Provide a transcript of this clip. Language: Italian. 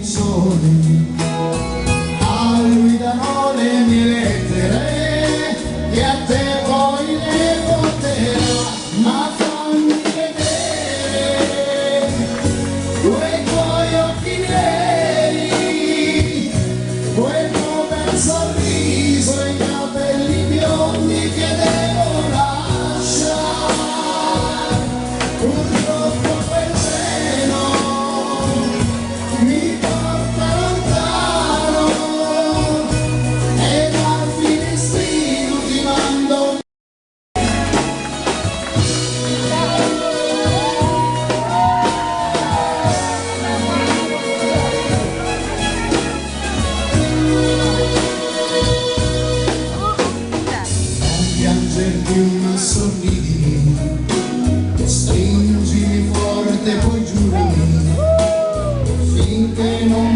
soli, a lui darò le mie lettere e a te poi le porterò, ma fammi vedere quei tuoi occhi neri, quel tuo bel sorriso e i capelli biondi che devo lasciare. Purtroppo quel treno mi porta lontano e dal finestrino ti mando. Non piangerti una sorridi, stringimi forte poi giurami finché non